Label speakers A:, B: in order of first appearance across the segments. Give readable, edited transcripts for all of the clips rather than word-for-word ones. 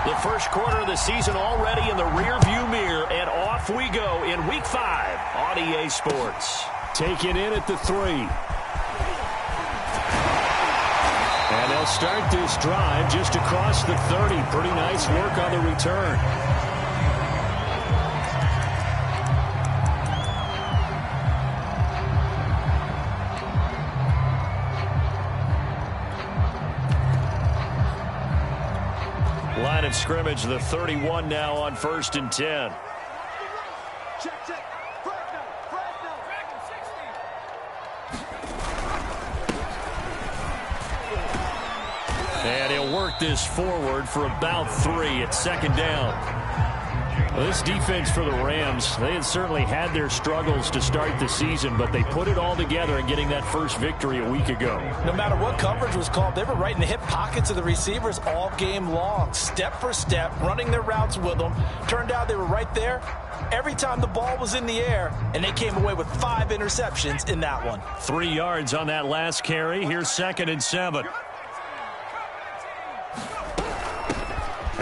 A: The first quarter of the season already in the rearview mirror, and off we go in Week 5 on EA Sports.
B: Taken in at the 3. And they'll start this drive just across the 30. Pretty nice work on the return. Line of scrimmage, the 31 now on 1st and 10. And he'll work this forward for about 3 at 2nd down. Well, this defense for the Rams, they had certainly had their struggles to start the season, but they put it all together in getting that first victory a week ago.
C: No matter what coverage was called, they were right in the hip pockets of the receivers all game long, step for step, running their routes with them. Turned out they were right there every time the ball was in the air, and they came away with 5 interceptions in that one.
B: 3 yards on that last carry. Here's 2nd and 7.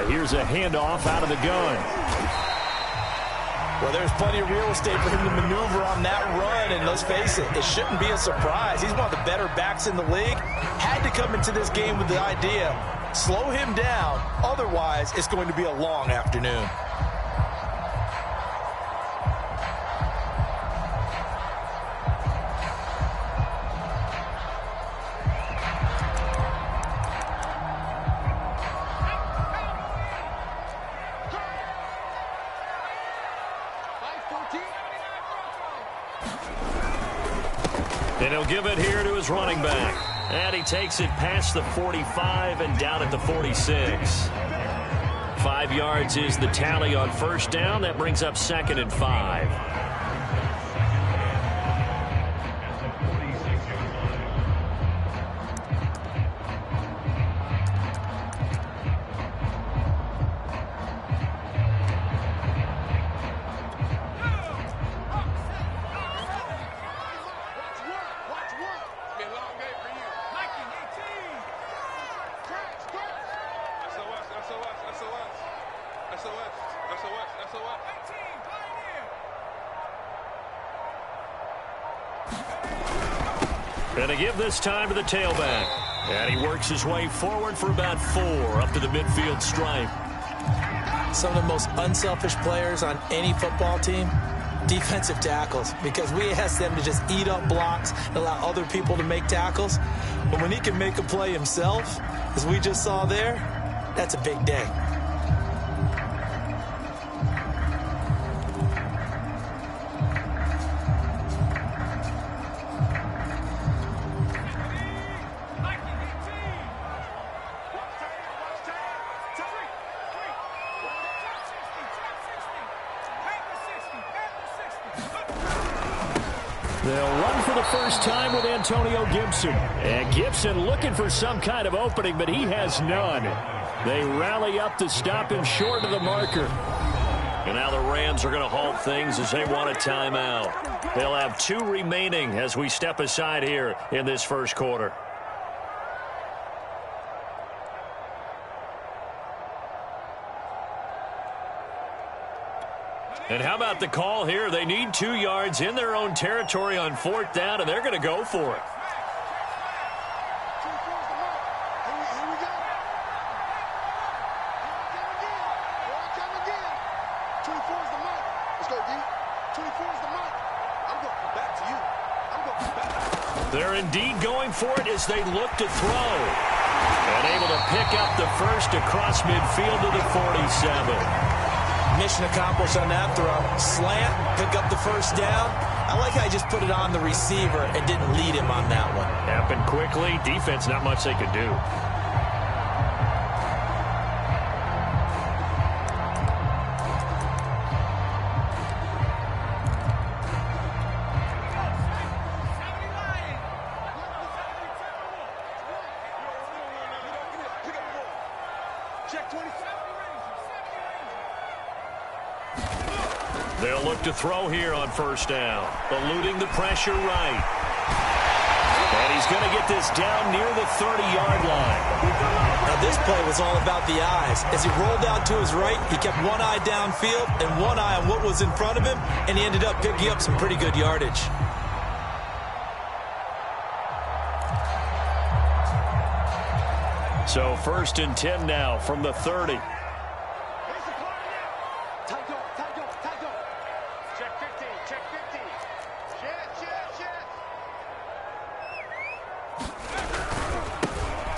B: Here's a handoff out of the gun.
C: Well, there's plenty of real estate for him to maneuver on that run, and let's face it, it shouldn't be a surprise. He's one of the better backs in the league. Had to come into this game with the idea, slow him down, otherwise it's going to be a long afternoon.
B: And he'll give it here to his running back. And he takes it past the 45 and down at the 46. 5 yards is the tally on 1st down. That brings up 2nd and 5. And to give this time to the tailback. And he works his way forward for about 4 up to the midfield stripe.
C: Some of the most unselfish players on any football team, defensive tackles, because we ask them to just eat up blocks and allow other people to make tackles. But when he can make a play himself, as we just saw there, that's a big day.
B: They'll run for the first time with Antonio Gibson. And Gibson looking for some kind of opening, but he has none. They rally up to stop him short of the marker. And now the Rams are going to halt things as they want a timeout. They'll have 2 remaining as we step aside here in this first quarter. And how about the call here? They need 2 yards in their own territory on 4th down, and they're going to go for it. They're indeed going for it as they look to throw. And able to pick up the first across midfield to the 47.
C: Mission accomplished on that throw. Slant, pick up the first down. I like how he just put it on the receiver and didn't lead him on that one.
B: Happened quickly. Defense, not much they could do. They'll look to throw here on 1st down. Eluding the pressure right. And he's going to get this down near the 30-yard line.
C: Now, this play was all about the eyes. As he rolled out to his right, he kept one eye downfield and one eye on what was in front of him, and he ended up picking up some pretty good yardage.
B: So 1st and 10 now from the 30.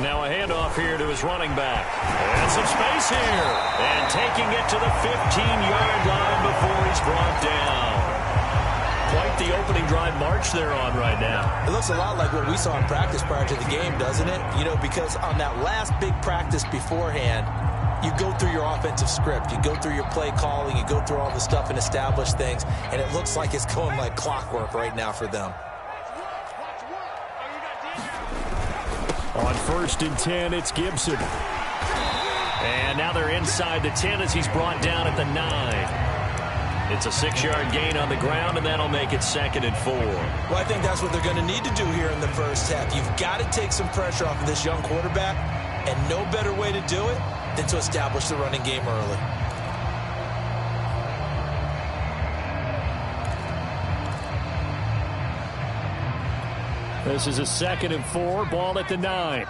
B: Now a handoff here to his running back. And some space here. And taking it to the 15-yard line before he's brought down. Quite the opening drive march they're on right now.
C: It looks a lot like what we saw in practice prior to the game, doesn't it? You know, because on that last big practice beforehand, you go through your offensive script. You go through your play calling. You go through all the stuff and establish things. And it looks like it's going like clockwork right now for them.
B: On 1st and 10, it's Gibson. And now they're inside the 10 as he's brought down at the 9. It's a 6-yard gain on the ground, and that'll make it 2nd and 4.
C: Well, I think that's what they're going to need to do here in the first half. You've got to take some pressure off of this young quarterback, and no better way to do it than to establish the running game early.
B: This is a 2nd and 4, ball at the 9.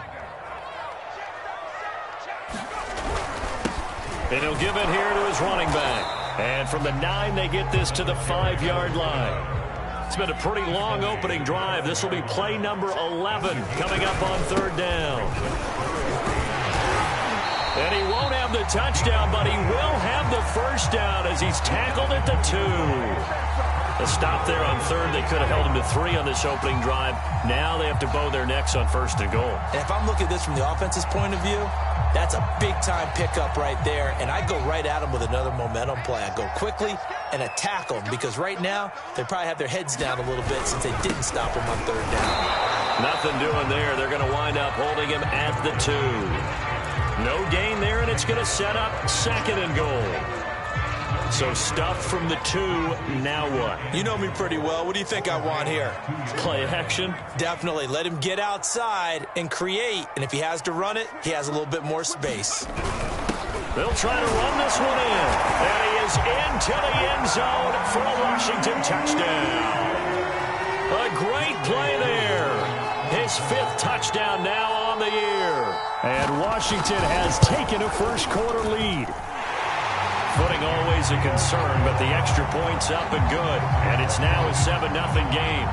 B: And he'll give it here to his running back. And from the 9, they get this to the 5-yard line. It's been a pretty long opening drive. This will be play number 11 coming up on 3rd down. And he won't have the touchdown, but he will have the first down as he's tackled at the 2. A stop there on 3rd. They could have held him to 3 on this opening drive. Now they have to bow their necks on 1st and goal.
C: And if I'm looking at this from the offense's point of view, that's a big-time pickup right there. And I go right at him with another momentum play. I go quickly and attack them because right now they probably have their heads down a little bit since they didn't stop him on 3rd down.
B: Nothing doing there. They're going to wind up holding him at the 2. No gain there, and it's going to set up 2nd and goal. So stuff from the 2, now what?
C: You know me pretty well. What do you think I want here?
B: Play action?
C: Definitely. Let him get outside and create. And if he has to run it, he has a little bit more space.
B: They'll try to run this one in. And he is into the end zone for a Washington touchdown. A great play there. His 5th touchdown now on the year. And Washington has taken a first-quarter lead. Footing always a concern, but the extra point's up and good. And it's now a 7-0 game.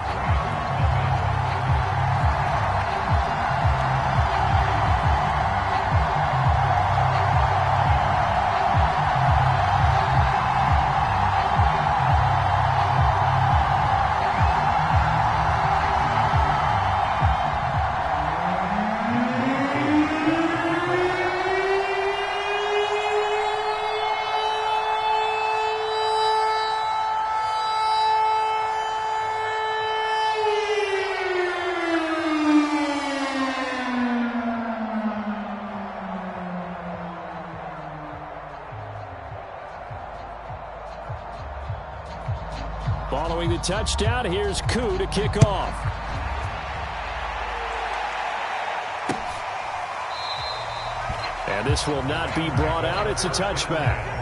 B: Following the touchdown, here's Koo to kick off. And this will not be brought out. It's a touchback.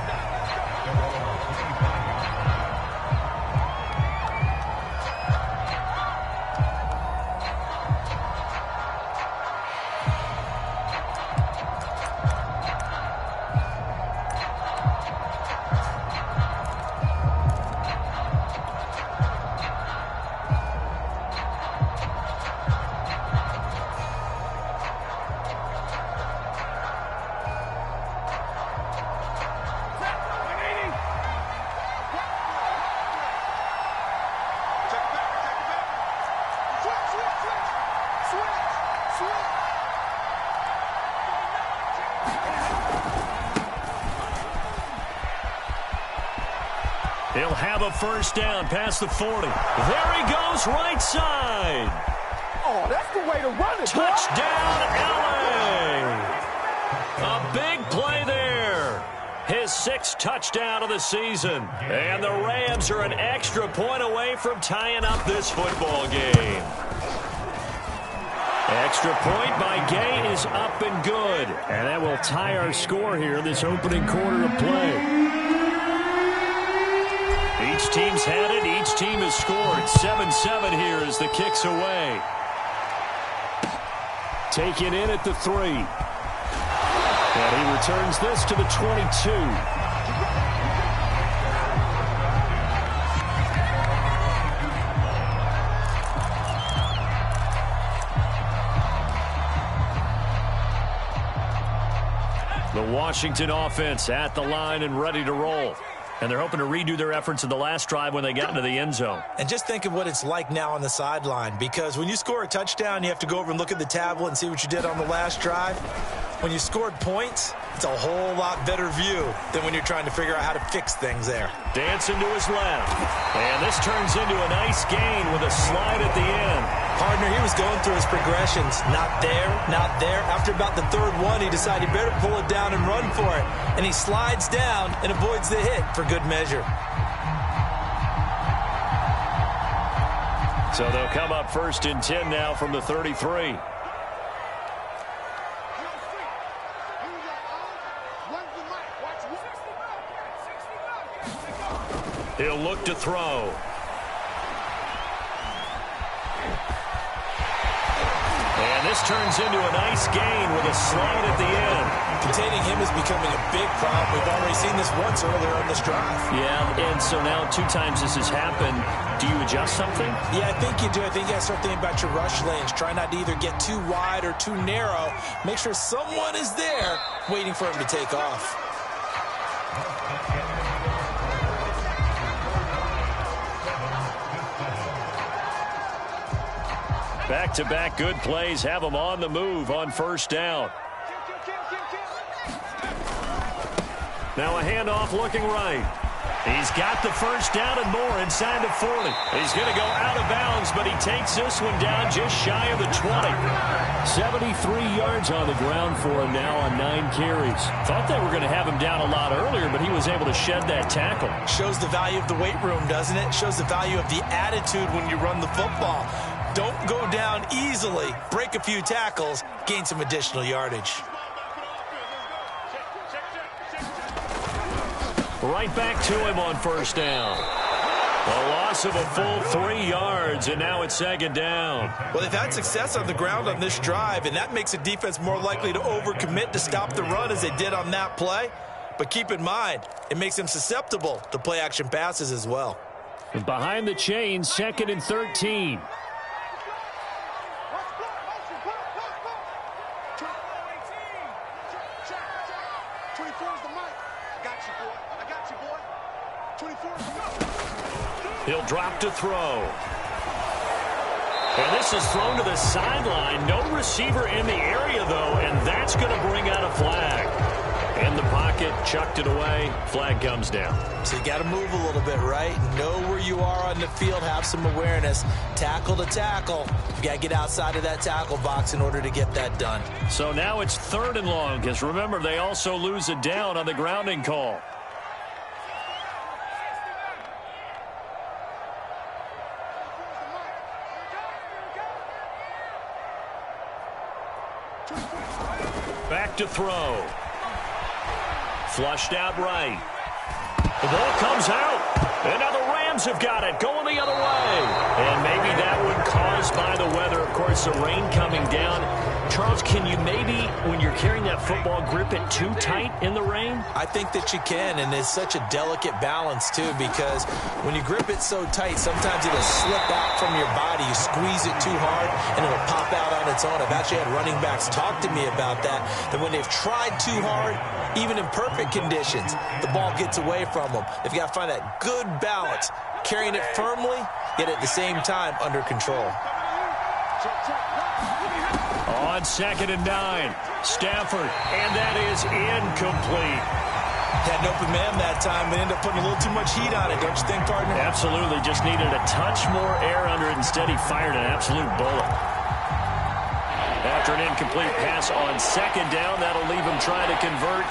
B: He'll have a first down past the 40. There he goes, right side.
D: Oh, that's the way to run it.
B: Touchdown, LA. A big play there. His 6th touchdown of the season. And the Rams are an extra point away from tying up this football game. Extra point by Gay is up and good. And that will tie our score here in this opening quarter of play. Each team's had it. Each team has scored. 7-7 here as the kick's away. Taken in at the 3. And he returns this to the 22. The Washington offense at the line and ready to roll. And they're hoping to redo their efforts in the last drive when they got into the end zone.
C: And just think of what it's like now on the sideline, because when you score a touchdown, you have to go over and look at the tablet and see what you did on the last drive. When you scored points, it's a whole lot better view than when you're trying to figure out how to fix things there.
B: Dancing to his left. And this turns into a nice gain with a slide at the end.
C: Partner, he was going through his progressions. Not there, not there. After about the third one, he decided he better pull it down and run for it. And he slides down and avoids the hit for good measure.
B: So they'll come up 1st and 10 now from the 33. He'll look to throw. And this turns into a nice gain with a slide at the end.
C: Containing him is becoming a big problem. We've already seen this once earlier on this drive.
B: Yeah, and so now 2 times this has happened. Do you adjust something?
C: Yeah, I think you do. I think you got to start thinking about your rush lanes. Try not to either get too wide or too narrow. Make sure someone is there waiting for him to take off.
B: Back-to-back good plays have them on the move on 1st down. Now a handoff looking right. He's got the 1st down and more inside the 40. He's going to go out of bounds, but he takes this one down just shy of the 20. 73 yards on the ground for him now on 9 carries. Thought they were going to have him down a lot earlier, but he was able to shed that tackle.
C: Shows the value of the weight room, doesn't it? Shows the value of the attitude when you run the football. Don't go down easily. Break a few tackles. Gain some additional yardage.
B: Right back to him on 1st down. A loss of a full 3 yards, and now it's 2nd down.
C: Well, they've had success on the ground on this drive, and that makes a defense more likely to overcommit to stop the run as they did on that play. But keep in mind, it makes them susceptible to play-action passes as well.
B: Behind the chains, 2nd and 13. He'll drop to throw. And this is thrown to the sideline. No receiver in the area, though, and that's going to bring out a flag. In the pocket, chucked it away. Flag comes down.
C: So you got to move a little bit, right? Know where you are on the field. Have some awareness. Tackle to tackle. You got to get outside of that tackle box in order to get that done.
B: So now it's 3rd and long, because remember, they also lose a down on the grounding call. Back to throw. Flushed out right. The ball comes out. And now the Rams have got it. Going the other way. And maybe that one caused by the weather. Of course, the rain coming down. Charles, can you maybe, when you're carrying that football, grip it too tight in the rain?
C: I think that you can, and it's such a delicate balance, too, because when you grip it so tight, sometimes it'll slip out from your body. You squeeze it too hard, and it'll pop out on its own. I've actually had running backs talk to me about that when they've tried too hard, even in perfect conditions, the ball gets away from them. They've got to find that good balance, carrying it firmly, yet at the same time under control.
B: On 2nd and 9, Stafford, and that is incomplete.
C: Had an open man that time, but ended up putting a little too much heat on it, don't you think, partner?
B: Absolutely, just needed a touch more air under it. Instead, he fired an absolute bullet. After an incomplete pass on 2nd down, that'll leave him trying to convert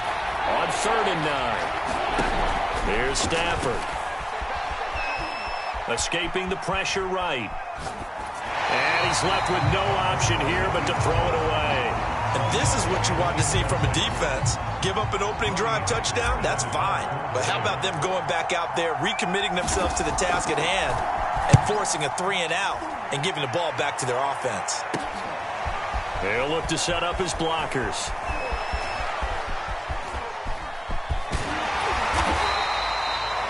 B: on 3rd and 9. Here's Stafford. Escaping the pressure right. And he's left with no option here but to throw it away.
C: And this is what you want to see from a defense. Give up an opening drive touchdown, that's fine. But how about them going back out there, recommitting themselves to the task at hand, and forcing a 3-and-out and giving the ball back to their offense.
B: They'll look to set up his blockers.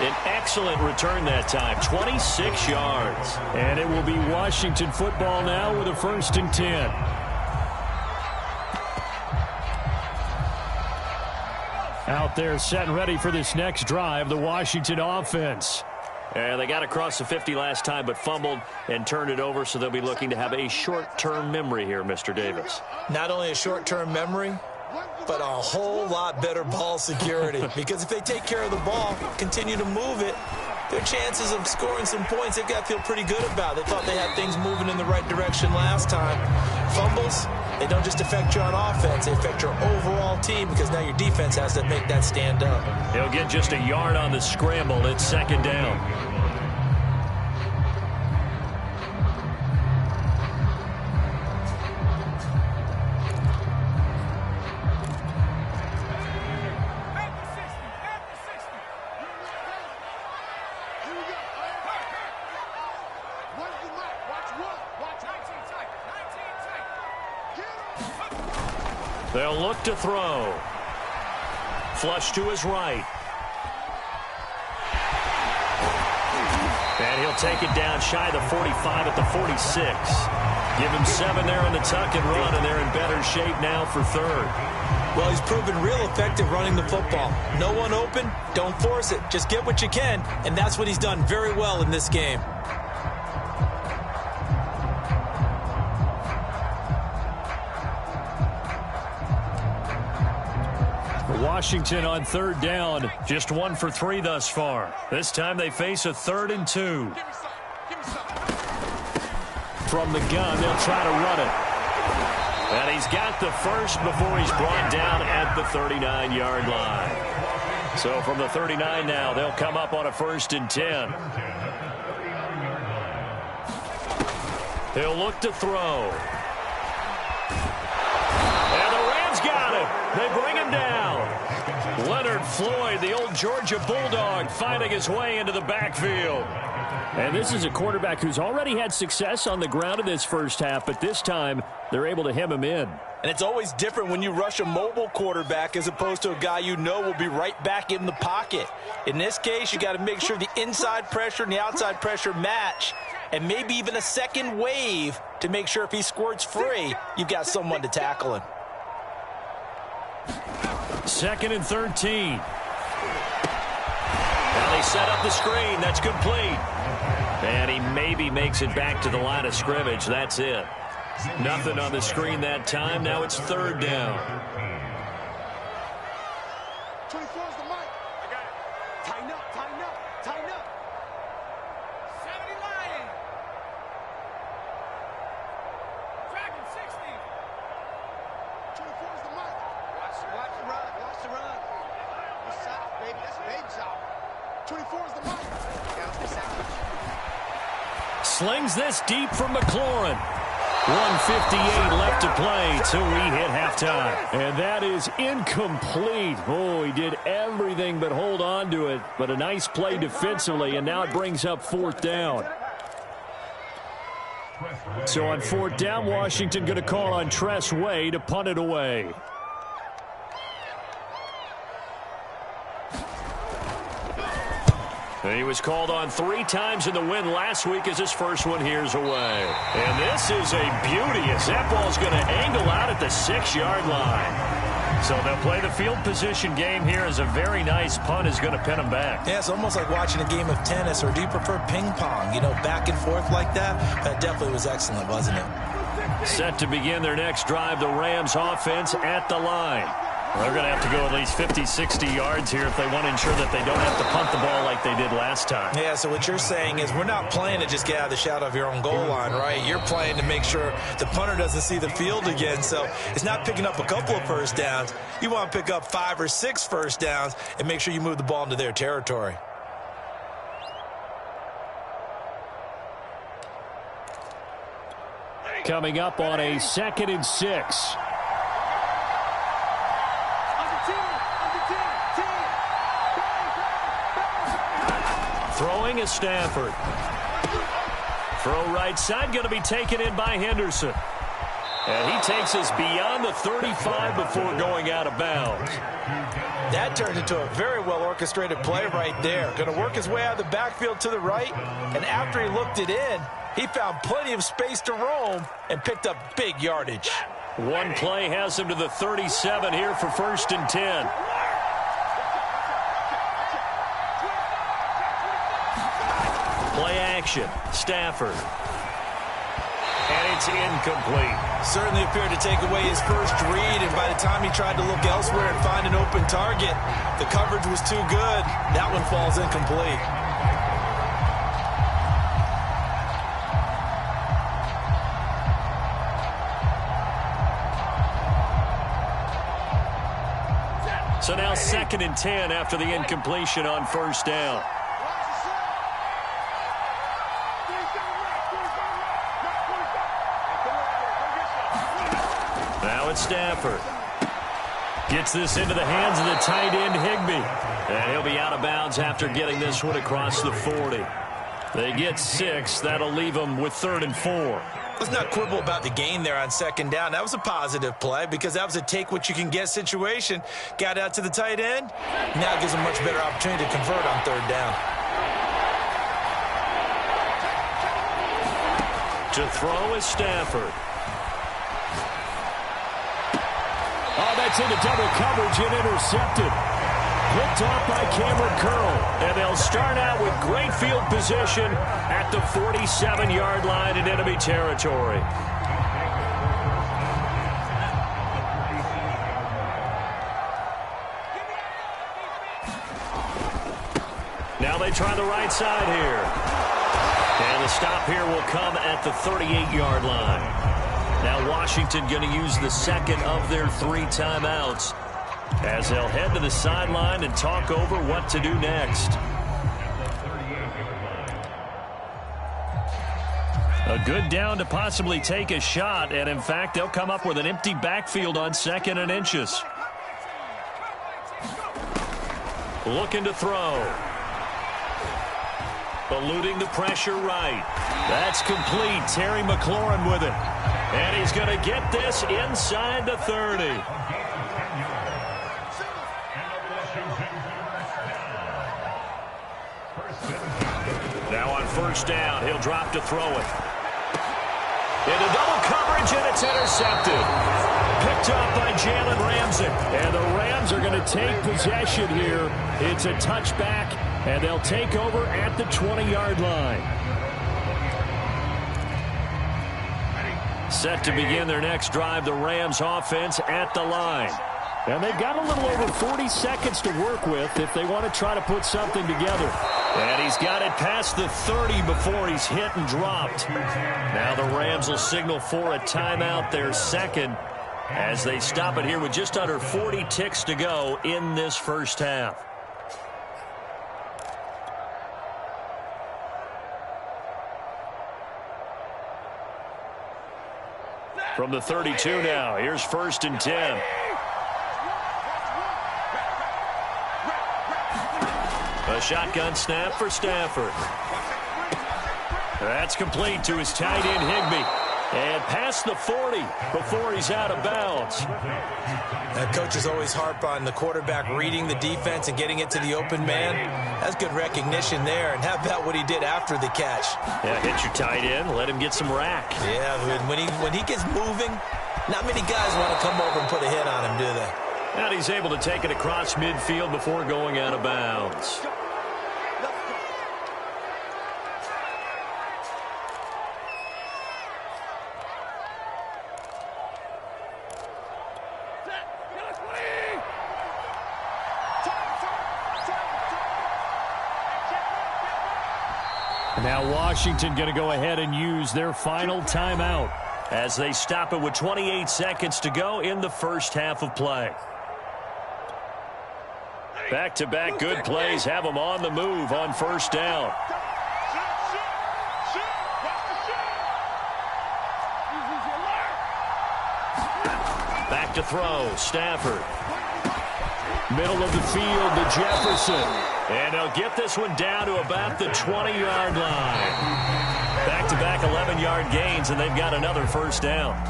B: An excellent return that time, 26 yards. And it will be Washington football now with a 1st and 10. Out there set and ready for this next drive, the Washington offense. And they got across the 50 last time but fumbled and turned it over, so they'll be looking to have a short-term memory here, Mr. Davis.
C: Not only a short-term memory, but a whole lot better ball security. Because if they take care of the ball, continue to move it, their chances of scoring some points, they've got to feel pretty good about. They thought they had things moving in the right direction last time. Fumbles, they don't just affect you on offense, they affect your overall team because now your defense has to make that stand up.
B: He'll get just a yard on the scramble. It's 2nd down. They'll look to throw. Flush to his right. And he'll take it down shy of the 45 at the 46. Give him 7 there on the tuck and run, and they're in better shape now for 3rd.
C: Well, he's proven real effective running the football. No one open, don't force it. Just get what you can, and that's what he's done very well in this game.
B: Washington on 3rd down, just 1 for 3 thus far. This time they face a 3rd and 2. From the gun, they'll try to run it. And he's got the first before he's brought down at the 39-yard line. So from the 39 now, they'll come up on a 1st and 10. He'll look to throw. And the Rams got him. They bring him down. Leonard Floyd, the old Georgia Bulldog, finding his way into the backfield. And this is a quarterback who's already had success on the ground in this first half, but this time they're able to hem him in.
C: And it's always different when you rush a mobile quarterback as opposed to a guy you know will be right back in the pocket. In this case, you got to make sure the inside pressure and the outside pressure match, and maybe even a second wave to make sure if he squirts free, you've got someone to tackle him.
B: 2nd and 13. Now they set up the screen. That's complete. And he maybe makes it back to the line of scrimmage. That's it. Nothing on the screen that time. Now it's 3rd down.
D: 24 is the mic. I got it. Tighten up, tighten up, tighten up. 70 Lion. Dragon 60. 24 is the mic. Watch the run, watch the run. It's south, baby. That's baby south. 24 is the mic.
B: Slings this deep from McLaurin. 1:58 left to play till we hit halftime. And that is incomplete. Oh, he did everything but hold on to it. But a nice play defensively, and now it brings up 4th down. So on 4th down, Washington going to call on Tress Way to punt it away. And he was called on 3 times in the win last week as his first one here's away. And this is a beauty as that ball's going to angle out at the 6-yard line. So they'll play the field position game here as a very nice punt is going to pin them back.
C: Yeah, it's almost like watching a game of tennis, or do you prefer ping pong? You know, back and forth like that? That definitely was excellent, wasn't it?
B: Set to begin their next drive, the Rams offense at the line. They're going to have to go at least 50, 60 yards here if they want to ensure that they don't have to punt the ball like they did last time.
C: Yeah, so what you're saying is we're not playing to just get out of the shadow of your own goal line, right? You're playing to make sure the punter doesn't see the field again. So it's not picking up a couple of first downs. You want to pick up 5 or 6 first downs and make sure you move the ball into their territory.
B: coming up on a 2nd and 6. Throwing is Stafford. Throw right side, going to be taken in by Henderson. And he takes us beyond the 35 before going out of bounds.
C: That turned into a very well-orchestrated play right there. Going to work his way out of the backfield to the right, and after he looked it in, he found plenty of space to roam and picked up big yardage.
B: One play has him to the 37 here for 1st and 10. Play action, Stafford. And it's incomplete.
C: Certainly appeared to take away his first read, and by the time he tried to look elsewhere and find an open target, the coverage was too good. That one falls incomplete.
B: So now 2nd and 10 after the incompletion on 1st down. Now it's Stafford. Gets this into the hands of the tight end, Higbee. And he'll be out of bounds after getting this one across the 40. They get 6. That'll leave them with 3rd and 4.
C: Let's not quibble about the gain there on 2nd down. That was a positive play because that was a take-what-you-can-get situation. Got out to the tight end. Now gives him a much better opportunity to convert on 3rd down.
B: To throw is Stafford. Oh, that's into double coverage and intercepted. Picked off by Cameron Curl. And they'll start out with great field position at the 47-yard line in enemy territory. Now they try the right side here. And the stop here will come at the 38-yard line. Now Washington going to use the 2nd of their 3 timeouts as they'll head to the sideline and talk over what to do next. A good down to possibly take a shot, and in fact, they'll come up with an empty backfield on 2nd and inches. Looking to throw. Eluding the pressure right. That's complete. Terry McLaurin with it. And he's going to get this inside the 30. Now on 1st down, he'll drop to throw it. Into double coverage, and it's intercepted. Picked up by Jalen Ramsey. And the Rams are going to take possession here. It's a touchback, and they'll take over at the 20-yard line. Set to begin their next drive, the Rams offense at the line. And they've got a little over 40 seconds to work with if they want to try to put something together. And he's got it past the 30 before he's hit and dropped. Now the Rams will signal for a timeout, their 2nd, as they stop it here with just under 40 ticks to go in this 1st half. From the 32 now, here's 1st and 10. A shotgun snap for Stafford. That's complete to his tight end, Higbee. And past the 40 before he's out of bounds.
C: That coaches always harp on the quarterback reading the defense and getting it to the open man. That's good recognition there. And how about what he did after the catch?
B: Yeah, hit your tight end, let him get some rack.
C: Yeah, when he gets moving, not many guys want to come over and put a hit on him, do they?
B: And he's able to take it across midfield before going out of bounds. Now Washington going to go ahead and use their final timeout as they stop it with 28 seconds to go in the 1st half of play. Back-to-back good plays have them on the move on 1st down.
A: Back to throw, Stafford.
B: Middle of the field to Jefferson.
A: And they'll get this one down to about the 20-yard line.
B: Back-to-back 11-yard gains, and they've got another first down.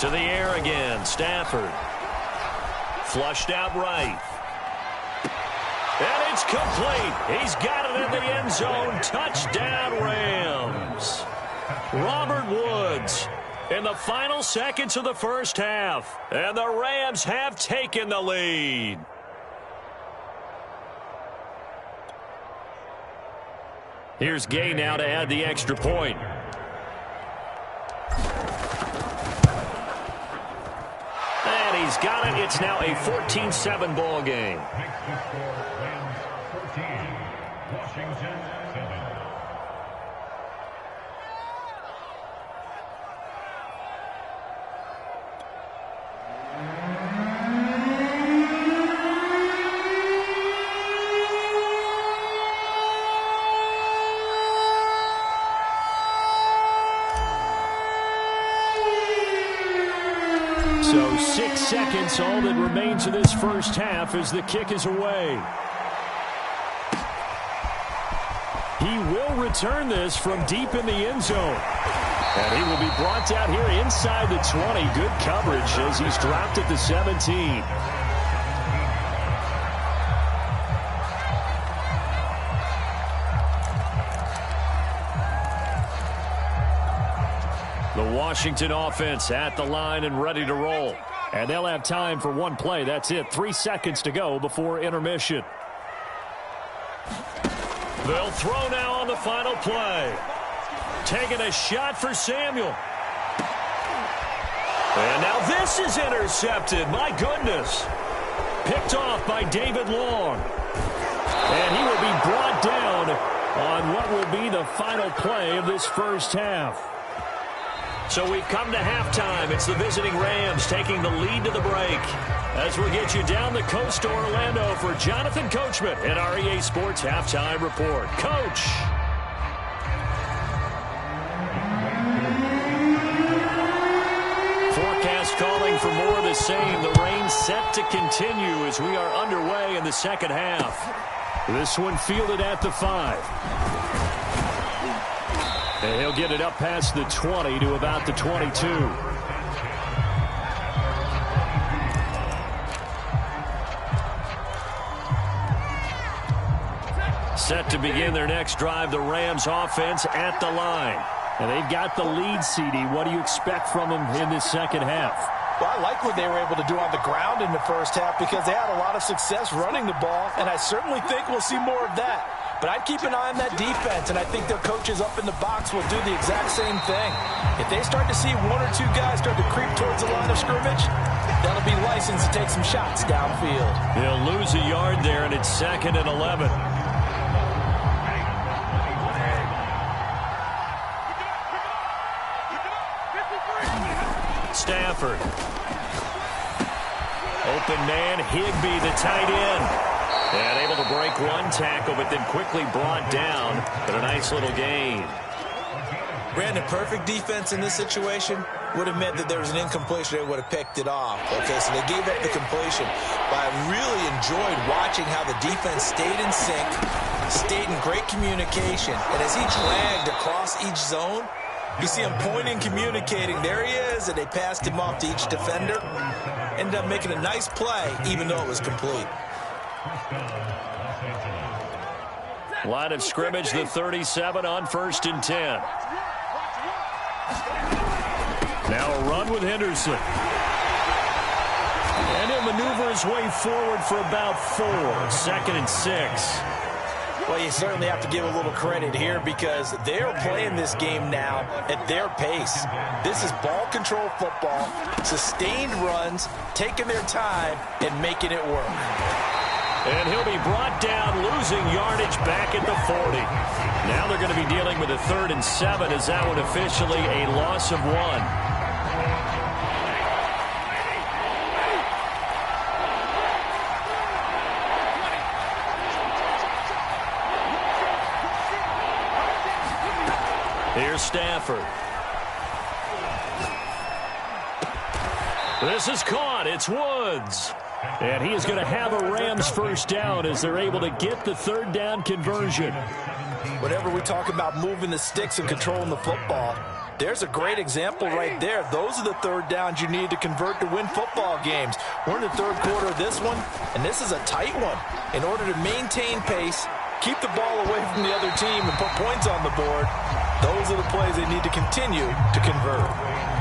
A: To the air again, Stafford. Flushed out right. And it's complete. He's got it in the end zone. Touchdown, Rams. Robert Woods in the final seconds of the first half. And the Rams have taken the lead.
B: Here's Gay now to add the extra point.
A: He's got it. It's now a 14-7 ball game.
B: So 6 seconds, all that remains of this first half as the kick is away. He will return this from deep in the end zone. And he will be brought down here inside the 20. Good coverage as he's dropped at the 17. The Washington offense at the line and ready to roll. And they'll have time for one play. That's it. 3 seconds to go before intermission.
A: They'll throw now on the final play. Taking a shot for Samuel. And now this is intercepted. My goodness. Picked off by David Long.
B: And he will be brought down on what will be the final play of this first half.
A: So we've come to halftime. It's the visiting Rams taking the lead to the break. As we'll get you down the coast to Orlando for Jonathan Coachman and our EA Sports Halftime Report. Coach.
B: Forecast calling for more of the same. The rain set to continue as we are underway in the second half. This one fielded at the 5. And he'll get it up past the 20 to about the 22. Set to begin their next drive, the Rams offense at the line. And they've got the lead, CD. What do you expect from them in this second half?
C: Well, I like what they were able to do on the ground in the first half because they had a lot of success running the ball, and I certainly think we'll see more of that. But I'd keep an eye on that defense, and I think their coaches up in the box will do the exact same thing. If they start to see one or two guys start to creep towards the line of scrimmage, that'll be licensed to take some shots downfield.
B: They'll lose a yard there, and it's 2nd and 11.
A: Stafford. Open man, Higbee, the tight end. And able to break one tackle, but then quickly brought down. But a nice little gain.
C: Brandon, perfect defense in this situation would have meant that there was an incompletion. They would have picked it off. Okay, so they gave up the completion. But I really enjoyed watching how the defense stayed in sync, stayed in great communication. And as he dragged across each zone, you see him pointing, communicating. There he is, and they passed him off to each defender. Ended up making a nice play, even though it was complete.
B: Line of scrimmage, the 37 on 1st and 10. Now a run with Henderson. And he'll maneuver his way forward for about 4. 2nd and 6.
C: Well, you certainly have to give a little credit here because they're playing this game now at their pace. This is ball control football, sustained runs, taking their time, and making it work.
B: And he'll be brought down, losing yardage back at the 40. Now they're going to be dealing with a 3rd and 7 as that one officially a loss of 1. Here's Stafford. This is caught. It's Woods. And he is going to have a Rams first down as they're able to get the 3rd down conversion.
C: Whenever we talk about moving the sticks and controlling the football, there's a great example right there. Those are the 3rd downs you need to convert to win football games. We're in the 3rd quarter of this one, and this is a tight one. In order to maintain pace, keep the ball away from the other team, and put points on the board, those are the plays they need to continue to convert.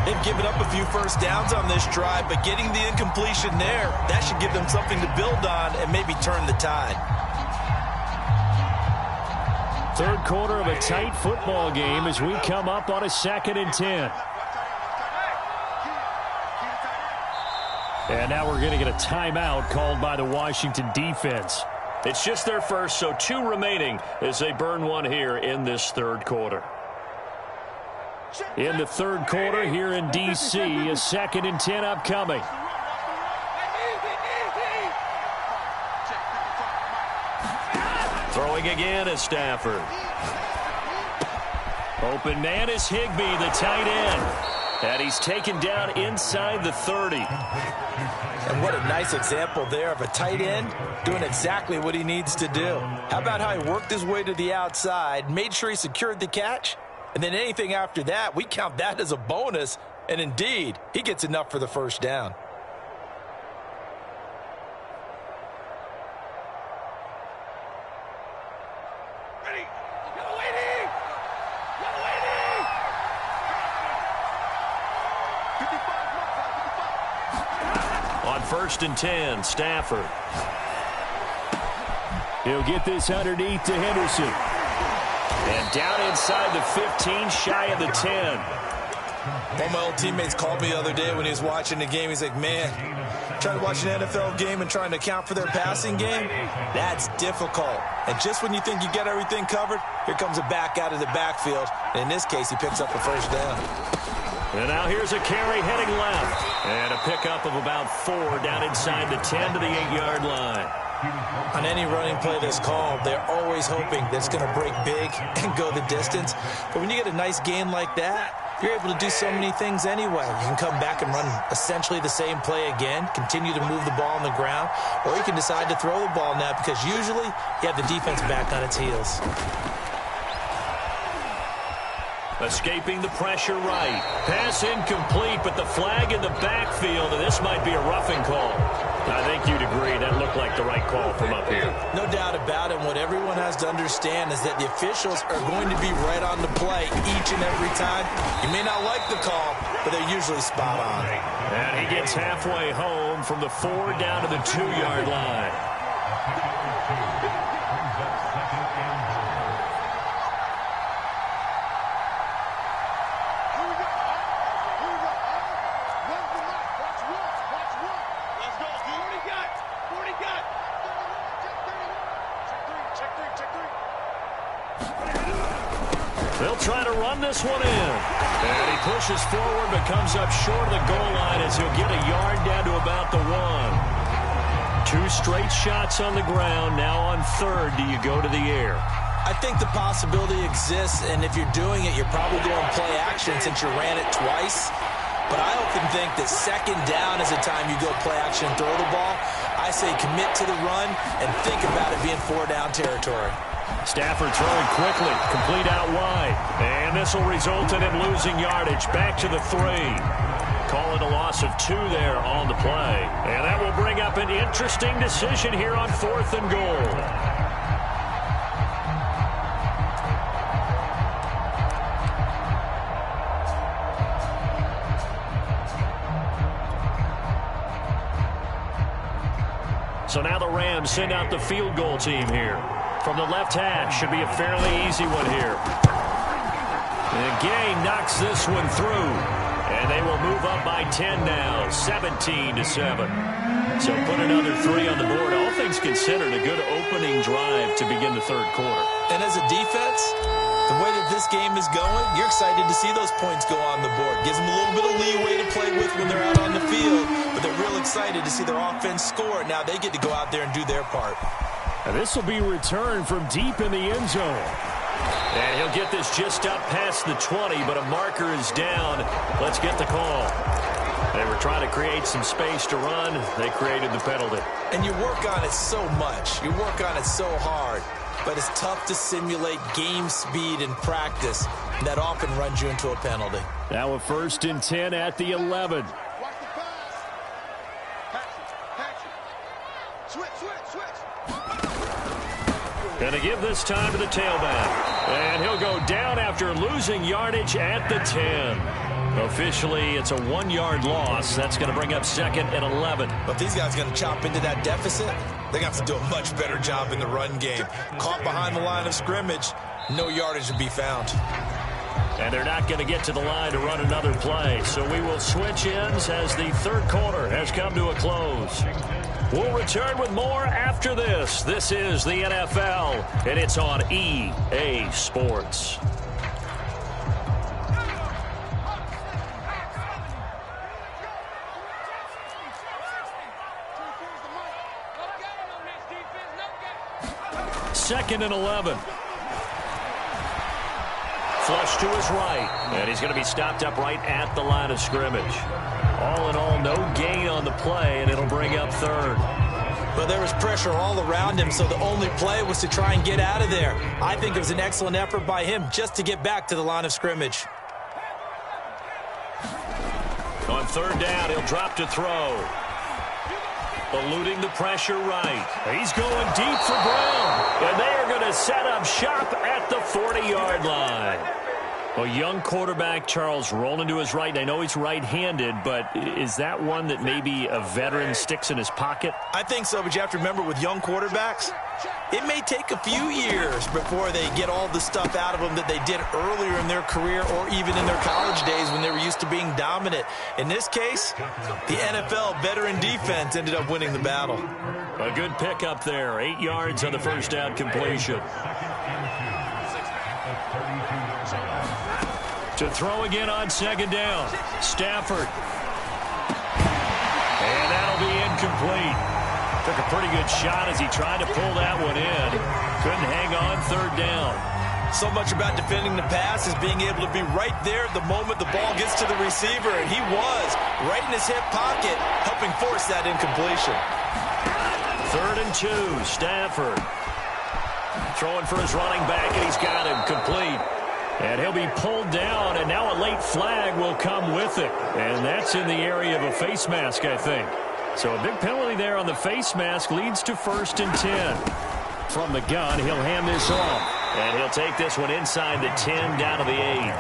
C: They've given up a few first downs on this drive, but getting the incompletion there, that should give them something to build on and maybe turn the tide.
B: 3rd quarter of a tight football game as we come up on a 2nd and 10. And now we're going to get a timeout called by the Washington defense. It's just their first, so 2 remaining as they burn one here in this 3rd quarter. In the 3rd quarter here in D.C., a 2nd and 10 upcoming. Throwing again is Stafford. Open man is Higbee, the tight end. And he's taken down inside the 30.
C: And what a nice example there of a tight end doing exactly what he needs to do. How about how he worked his way to the outside, made sure he secured the catch, and then anything after that, we count that as a bonus. And indeed, he gets enough for the first down.
B: On 1st and 10, Stafford. He'll get this underneath to Henderson. And down inside the 15, shy of the 10.
C: One of my old teammates called me the other day when he was watching the game. He's like, man, trying to watch an NFL game and trying to account for their passing game, that's difficult. And just when you think you get everything covered, here comes a back out of the backfield. And in this case, he picks up a first down.
B: And now here's a carry heading left. And a pickup of about 4 down inside the 10 to the 8-yard line.
C: On any running play that's called, they're always hoping that it's going to break big and go the distance. But when you get a nice gain like that, you're able to do so many things anyway. You can come back and run essentially the same play again, continue to move the ball on the ground, or you can decide to throw the ball now because usually you have the defense back on its heels.
B: Escaping the pressure right. Pass incomplete, but the flag in the backfield, and this might be a roughing call. I think you'd agree that looked like the right call from up here.
C: No doubt about it. What everyone has to understand is that the officials are going to be right on the play each and every time. You may not like the call, but they're usually spot on.
B: And he gets halfway home from the 4 down to the 2-yard line. They'll try to run this one in. And he pushes forward but comes up short of the goal line as he'll get a yard down to about the 1. 2 straight shots on the ground. Now on 3rd, do you go to the air?
C: I think the possibility exists, and if you're doing it, you're probably going play action since you ran it twice. But I often think that 2nd down is the time you go play action and throw the ball. I say commit to the run and think about it being 4-down territory.
B: Stafford throwing quickly, complete out wide. And this will result in him losing yardage back to the 3. Call it a loss of 2 there on the play. And that will bring up an interesting decision here on 4th and goal. So now the Rams send out the field goal team here. From the left hash, should be a fairly easy one here. And Gay knocks this one through. And they will move up by 10 now, 17-7. So put another 3 on the board. All things considered, a good opening drive to begin the third quarter.
C: And as a defense, the way that this game is going, you're excited to see those points go on the board. Gives them a little bit of leeway to play with when they're out on the field, but they're real excited to see their offense score. Now they get to go out there and do their part.
B: And this will be returned from deep in the end zone. And he'll get this just up past the 20, but a marker is down. Let's get the call. They were trying to create some space to run. They created the penalty.
C: And you work on it so much. You work on it so hard. But it's tough to simulate game speed in practice. And that often runs you into a penalty.
B: Now a 1st and 10 at the 11.
D: Watch the pass. Patch it. Switch.
B: Going to give this time to the tailback. And he'll go down after losing yardage at the 10. Officially, it's a 1-yard loss. That's going to bring up 2nd and 11.
C: But if these guys are going to chop into that deficit, they're going to have to do a much better job in the run game. Caught behind the line of scrimmage, no yardage to be found.
B: And they're not going to get to the line to run another play. So we will switch ends as the third quarter has come to a close. We'll return with more after this. This is the NFL, and it's on EA Sports. Second and 11. Flush to his right, and he's going to be stopped up right at the line of scrimmage. All in all, no gain on the play, and it'll bring up 3rd.
C: But there was pressure all around him, so the only play was to try and get out of there. I think it was an excellent effort by him just to get back to the line of scrimmage.
B: On 3rd down, he'll drop to throw. Eluding the pressure right. He's going deep for Brown. And they are going to set up shop at the 40-yard line. A young quarterback, Charles, rolling to his right. I know he's right-handed, but is that one that maybe a veteran sticks in his pocket?
C: I think so, but you have to remember with young quarterbacks, it may take a few years before they get all the stuff out of them that they did earlier in their career or even in their college days when they were used to being dominant. In this case, the NFL veteran defense ended up winning the battle.
B: A good pickup there. 8 yards on the first down completion. To throw again on 2nd down. Stafford. And that'll be incomplete. Took a pretty good shot as he tried to pull that one in. Couldn't hang on 3rd down.
C: So much about defending the pass is being able to be right there the moment the ball gets to the receiver. And he was right in his hip pocket, helping force that incompletion.
B: 3rd and 2. Stafford. Throwing for his running back, and he's got him complete. And he'll be pulled down, and now a late flag will come with it. And that's in the area of a face mask, I think. So a big penalty there on the face mask leads to 1st and 10. From the gun, he'll hand this off. And he'll take this one inside the 10 down to the 8.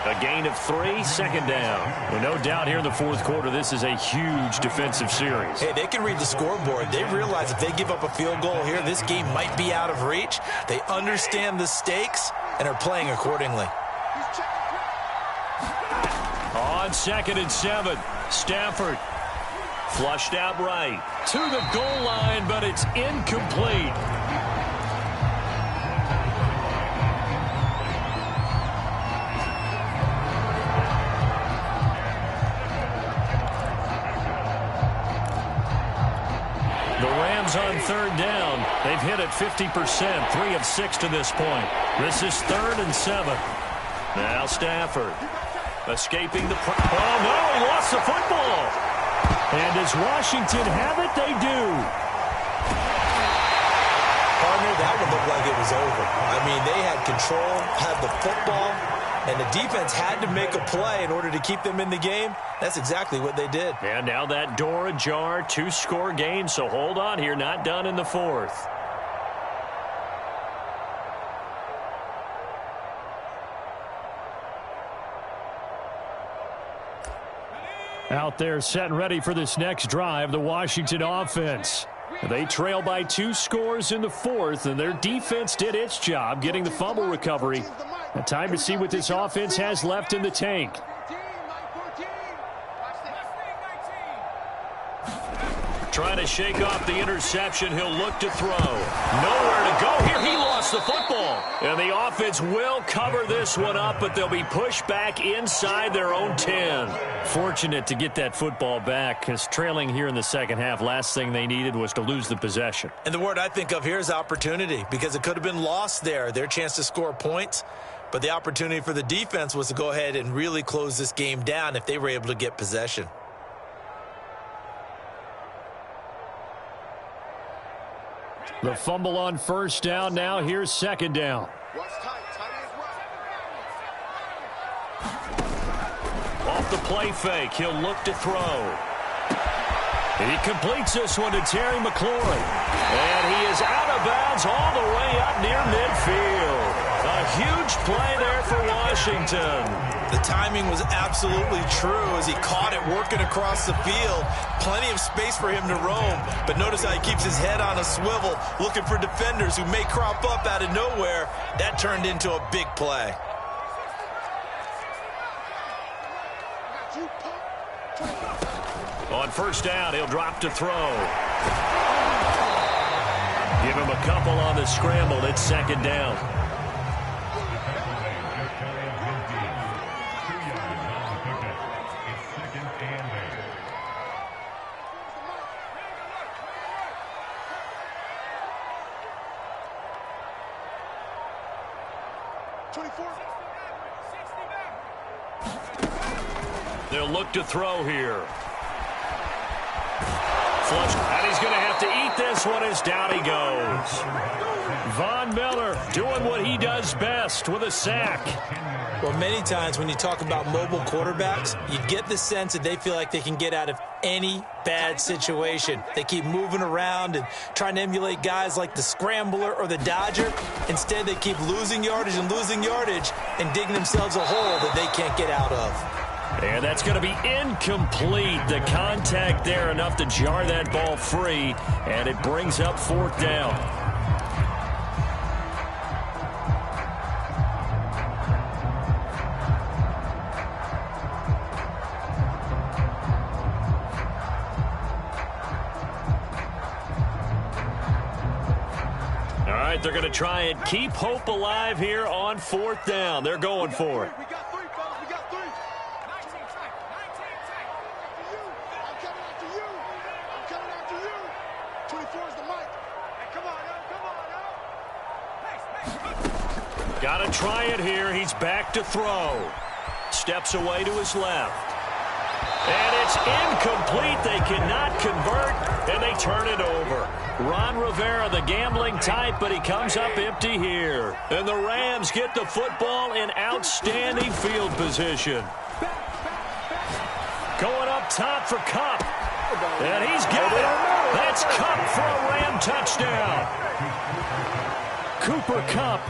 B: A gain of 3, 2nd down. Well, no doubt here in the 4th quarter, this is a huge defensive series.
C: Hey, they can read the scoreboard. They realize if they give up a field goal here, this game might be out of reach. They understand the stakes and are playing accordingly.
B: On 2nd and 7, Stafford flushed out right to the goal line, but it's incomplete. The Rams on 3rd down. They've hit it 50%, 3 of 6 to this point. This is 3rd and 7. Now Stafford escaping the... Oh, no, he lost the football. And does Washington have it? They do.
C: Partner, that would look like it was over. I mean, they had control, had the football, and the defense had to make a play in order to keep them in the game. That's exactly what they did.
B: And now that door ajar, 2-score game, so hold on here, not done in the 4th. Out there set and ready for this next drive, the Washington offense. They trail by 2 scores in the 4th, and their defense did its job getting the fumble recovery. Time to see what this offense has left in the tank.
A: trying to shake off the interception. He'll look to throw. Nowhere to go here. He lost the football. And the offense will cover this one up, but they'll be pushed back inside their own 10.
B: Fortunate to get that football back, because trailing here in the second half, last thing they needed was to lose the possession.
C: And the word I think of here is opportunity, because it could have been lost there. Their chance to score points. But the opportunity for the defense was to go ahead and really close this game down if they were able to get possession.
B: The fumble on first down. Now here's second down.
A: Off the play fake, he'll look to throw. And he completes this one to Terry McLaurin. And he is out of bounds all the way up near midfield. A huge play there for Washington.
C: The timing was absolutely true as he caught it working across the field. Plenty of space for him to roam. But notice how he keeps his head on a swivel, looking for defenders who may crop up out of nowhere. That turned into a big play.
A: On first down, he'll drop to throw. Give him a couple on the scramble. It's second down. They'll look to throw here. Flush, and he's going to have to eat this one as down he goes.
B: Von Miller doing what he does best with a sack.
C: Well, many times when you talk about mobile quarterbacks, you get the sense that they feel like they can get out of any bad situation. They keep moving around and trying to emulate guys like the scrambler or the dodger. Instead, they keep losing yardage and digging themselves a hole that they can't get out of.
B: And that's going to be incomplete. The contact there enough to jar that ball free, and it brings up fourth down. All right, they're going to try and keep hope alive here on fourth down. They're going for it. Got to try it here. He's back to throw. Steps away to his left. And it's incomplete. They cannot convert, and they turn it over. Ron Rivera, the gambling type, but he comes up empty here. And the Rams get the football in outstanding field position. Going up top for Kupp. And he's got it. That's Kupp for a Ram touchdown. Cooper Kupp,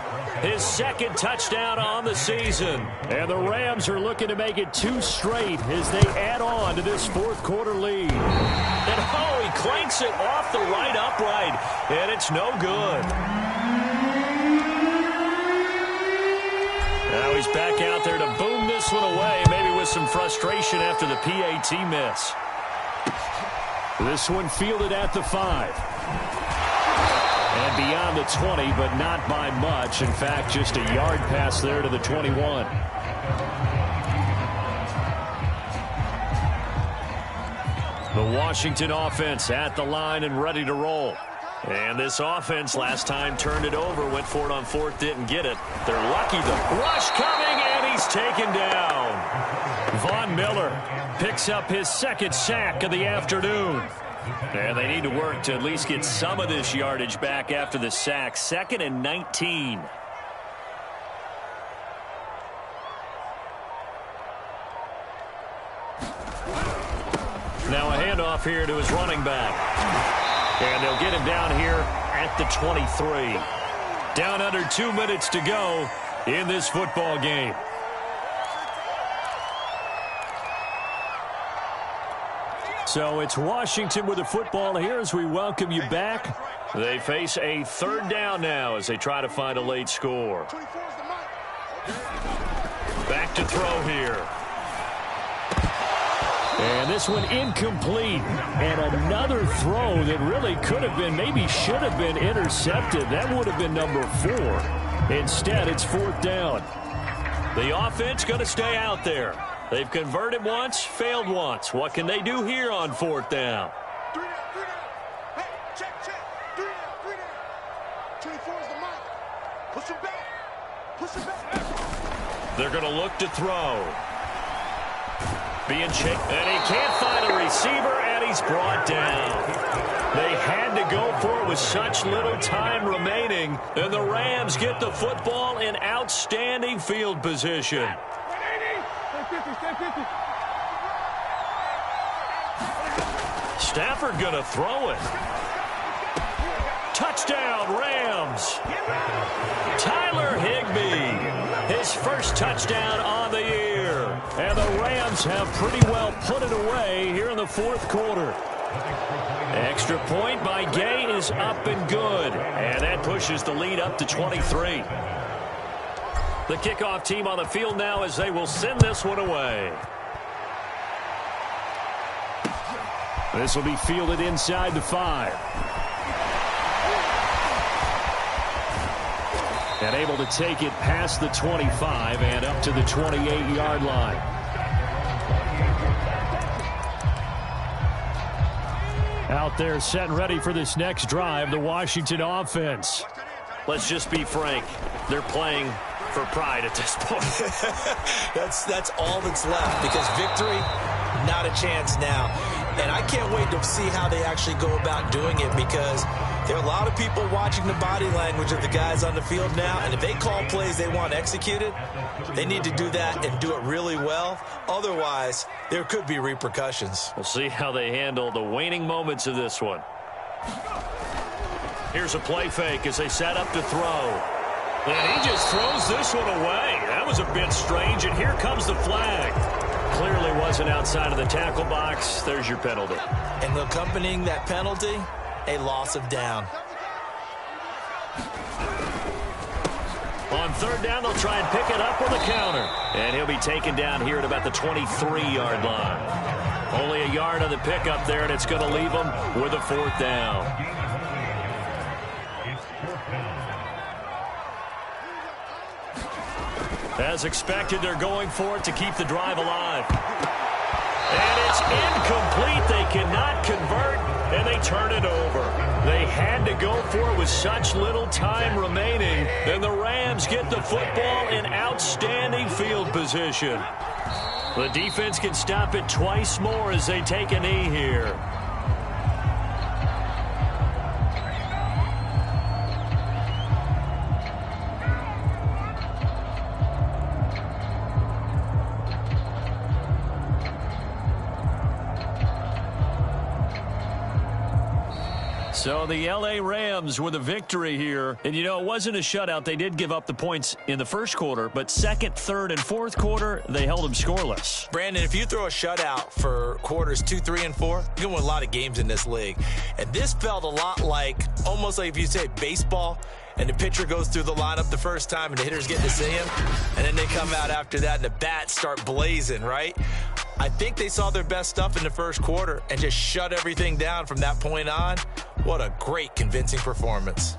B: his second touchdown on the season. And the Rams are looking to make it 2 straight as they add on to this fourth quarter lead. And oh, he clanks it off the right upright, and it's no good. Now he's back out there to boom this one away, maybe with some frustration after the PAT miss. This one fielded at the 5. And beyond the 20, but not by much. In fact, just a yard pass there to the 21. The Washington offense at the line and ready to roll. And this offense last time turned it over, went for it on fourth, didn't get it. They're lucky. The rush coming, and he's taken down. Von Miller picks up his second sack of the afternoon. And they need to work to at least get some of this yardage back after the sack. 2nd and 19. Now a handoff here to his running back. And they'll get him down here at the 23. Down under 2 minutes to go in this football game. So it's Washington with the football here as we welcome you back. They face a third down now as they try to find a late score. Back to throw here. And this one incomplete. And another throw that really could have been, maybe should have been intercepted. That would have been number 4. Instead, it's 4th down.
A: The offense going to stay out there. They've converted once, failed once. What can they do here on 4th down?
D: 3 down, 3 down. Hey, check. 3 down, 3 down. 24 is the mic. Push him back. Push him back.
A: They're going to look to throw. Being chased, and he can't find a receiver, and he's brought down. They had to go for it with such little time remaining, and the Rams get the football in outstanding field position. Stafford going to throw it. Touchdown, Rams. Tyler Higbee, his first touchdown on the year. And the Rams have pretty well put it away here in the 4th quarter. Extra point by Gay is up and good. And that pushes the lead up to 23. The kickoff team on the field now as they will send this one away.
B: This will be fielded inside the 5. And able to take it past the 25 and up to the 28-yard line. Out there set and ready for this next drive, the Washington offense.
A: Let's just be frank. They're playing for pride at this point.
C: That's all that's left, because victory, not a chance now. And I can't wait to see how they actually go about doing it, because there are a lot of people watching the body language of the guys on the field now, and if they call plays they want executed, they need to do that and do it really well. Otherwise, there could be repercussions.
A: We'll see how they handle the waning moments of this one. Here's a play fake as they set up to throw. And he just throws this one away. That was a bit strange, and here comes the flag. Clearly wasn't outside of the tackle box. There's your penalty.
C: And accompanying that penalty, a loss of down.
A: On 3rd down, they'll try and pick it up with a counter. And he'll be taken down here at about the 23-yard line. Only a yard on the pickup there, and it's going to leave them with a 4th down. As expected, they're going for it to keep the drive alive. And it's incomplete. They cannot convert, and they turn it over. They had to go for it with such little time remaining. And the Rams get the football in outstanding field position. The defense can stop it twice more as they take a knee here. So the L.A. Rams with a victory here. And, you know, it wasn't a shutout. They did give up the points in the first quarter, but 2nd, 3rd, and 4th quarter, they held them scoreless.
C: Brandon, if you throw a shutout for quarters 2, 3, and 4, you're going to win a lot of games in this league. And this felt a lot like, almost like if you say baseball, and the pitcher goes through the lineup the first time and the hitters get to see him, and then they come out after that and the bats start blazing, right? I think they saw their best stuff in the first quarter and just shut everything down from that point on. What a great, convincing performance.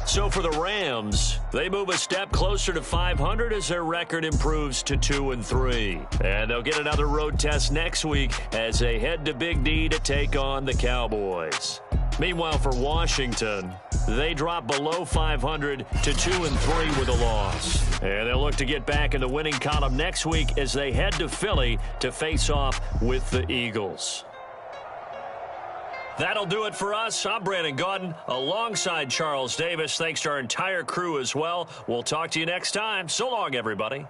A: So for the Rams, they move a step closer to 500 as their record improves to 2-3. And they'll get another road test next week as they head to Big D to take on the Cowboys. Meanwhile, for Washington, they drop below 500 to 2-3 with a loss. And they'll look to get back in the winning column next week as they head to Philly to face off with the Eagles. That'll do it for us. I'm Brandon Gaudin alongside Charles Davis. Thanks to our entire crew as well. We'll talk to you next time. So long, everybody.